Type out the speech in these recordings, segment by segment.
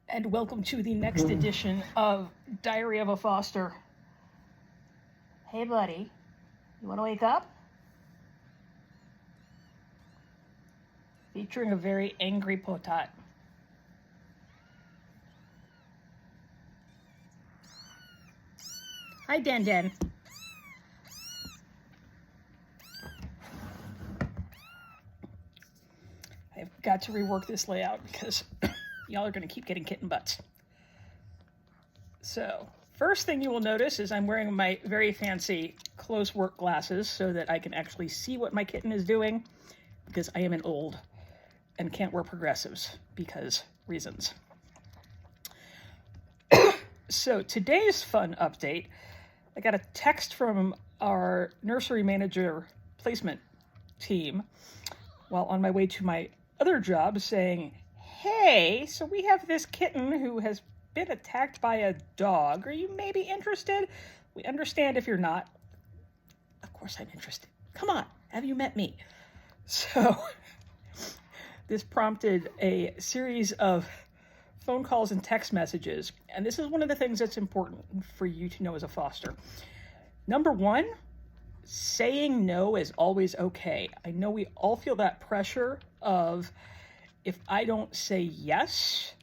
And welcome to the next edition of Diary of a Foster. Hey buddy, you want to wake up? Featuring a very angry Potat. Hi DanDan. I've got to rework this layout because y'all are going to keep getting kitten butts. So, first thing you will notice is I'm wearing my very fancy close work glasses so that I can actually see what my kitten is doing, because I am an old and can't wear progressives because reasons. So today's fun update, I got a text from our nursery manager placement team while on my way to my other job saying, hey, so we have this kitten who has been attacked by a dog. Are you maybe interested? We understand if you're not. Of course I'm interested. Come on, have you met me? So this prompted a series of phone calls and text messages. And this is one of the things that's important for you to know as a foster. Number one, saying no is always okay. I know we all feel that pressure of, if I don't say yes,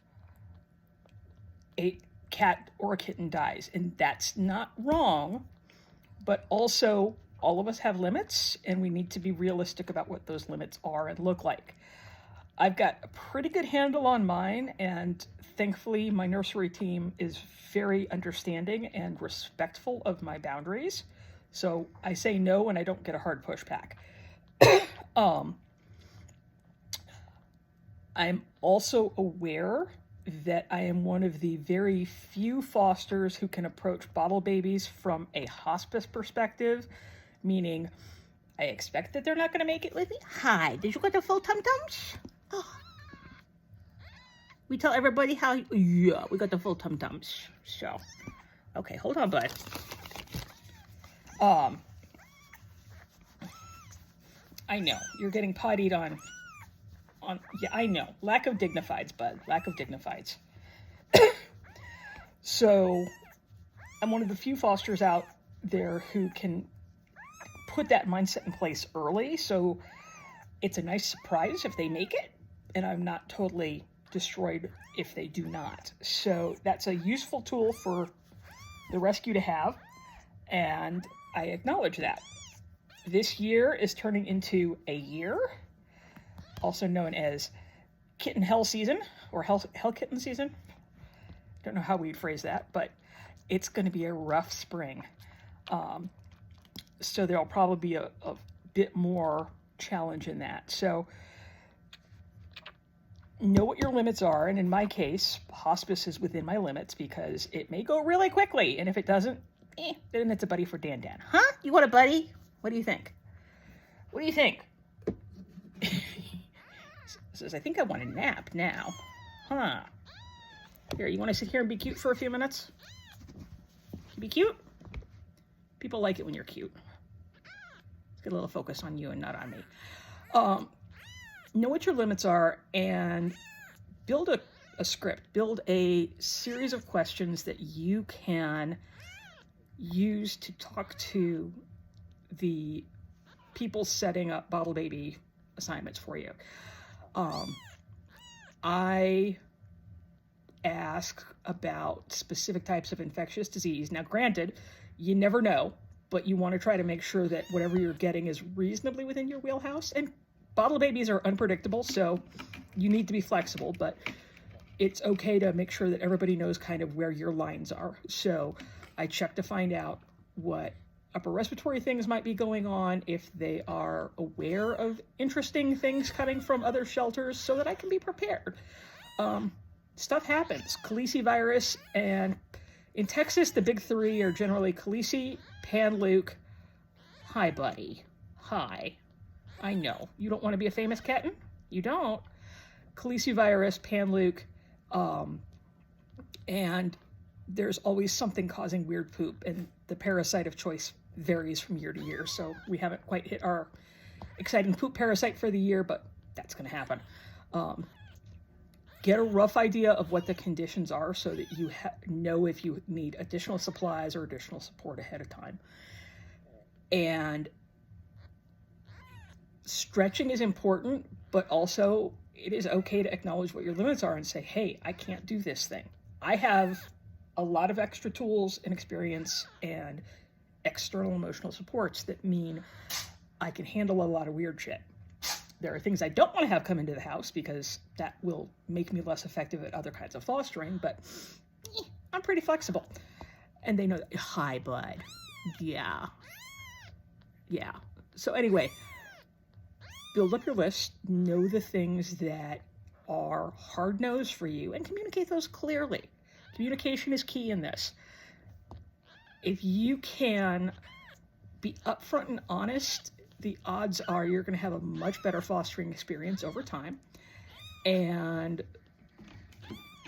a cat or a kitten dies. And that's not wrong, but also all of us have limits and we need to be realistic about what those limits are and look like. I've got a pretty good handle on mine, and thankfully my nursery team is very understanding and respectful of my boundaries. So I say no and I don't get a hard pushback. I'm also aware that I am one of the very few fosters who can approach bottle babies from a hospice perspective, meaning I expect that they're not going to make it with me. Hi, did you get the full tum-tums? Oh. We tell everybody how, yeah, we got the full tum-tums. So, okay, hold on, bud. I know, you're getting pottied on, yeah, I know. Lack of dignifieds, bud. Lack of dignifieds. So, I'm one of the few fosters out there who can put that mindset in place early. So, it's a nice surprise if they make it, and I'm not totally destroyed if they do not. So, that's a useful tool for the rescue to have, and I acknowledge that. This year is turning into a year, also known as kitten hell season, or hell kitten season. Don't know how we'd phrase that, but it's going to be a rough spring. So there'll probably be a bit more challenge in that. So know what your limits are, and in my case, hospice is within my limits because it may go really quickly, and if it doesn't, then it's a buddy for DanDan. Huh? You want a buddy? What do you think? What do you think? Says, I think I want a nap now. Huh. Here, you want to sit here and be cute for a few minutes? Be cute? People like it when you're cute. Let's get a little focus on you and not on me. Know what your limits are and build a script. Build a series of questions that you can use to talk to the people setting up bottle baby assignments for you. I ask about specific types of infectious disease. Now, granted, you never know, but you want to try to make sure that whatever you're getting is reasonably within your wheelhouse. And bottle babies are unpredictable, so you need to be flexible, but it's okay to make sure that everybody knows kind of where your lines are. So I check to find out what upper respiratory things might be going on, if they are aware of interesting things coming from other shelters, so that I can be prepared. Stuff happens. Calicivirus, and in Texas, the big three are generally Calici, Pan-Luke. Hi, buddy. Hi. I know. You don't want to be a famous kitten? You don't. Calicivirus, Pan-Luke, and there's always something causing weird poop, and the parasite of choice varies from year to year, so we haven't quite hit our exciting poop parasite for the year, but that's going to happen. get a rough idea of what the conditions are so that you know if you need additional supplies or additional support ahead of time. And stretching is important, but also it is okay to acknowledge what your limits are and say, hey, I can't do this thing. I have a lot of extra tools and experience and external emotional supports that mean I can handle a lot of weird shit. There are things I don't want to have come into the house because that will make me less effective at other kinds of fostering, but I'm pretty flexible. And they know that. Hi, bud. Yeah. So anyway, build up your list, know the things that are hard-nosed for you, and communicate those clearly. Communication is key in this. If you can be upfront and honest, the odds are you're going to have a much better fostering experience over time. And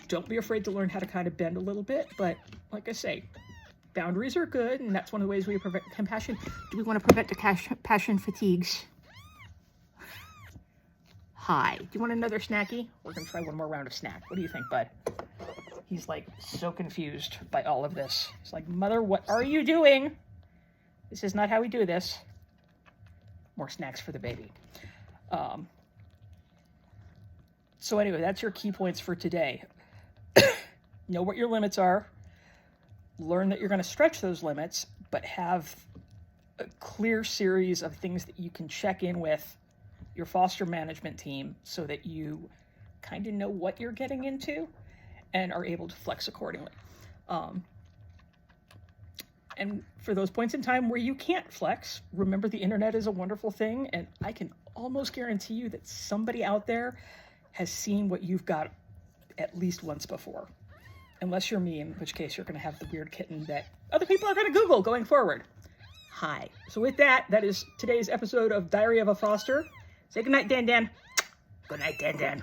don't be afraid to learn how to kind of bend a little bit. But like I say, boundaries are good, and that's one of the ways we prevent compassion. Do we want to prevent the passion fatigues? Hi. Do you want another snacky? We're going to try one more round of snack. What do you think, bud? He's like so confused by all of this. He's like, Mother, what are you doing? This is not how we do this. More snacks for the baby. So anyway, that's your key points for today. Know what your limits are. Learn that you're going to stretch those limits, but have a clear series of things that you can check in with your foster management team so that you kind of know what you're getting into and are able to flex accordingly. And for those points in time where you can't flex, remember the internet is a wonderful thing, and I can almost guarantee you that somebody out there has seen what you've got at least once before. Unless you're me, in which case you're going to have the weird kitten that other people are going to Google going forward. Hi. So with that, that is today's episode of Diary of a Foster. Say goodnight, DanDan. Good night, DanDan.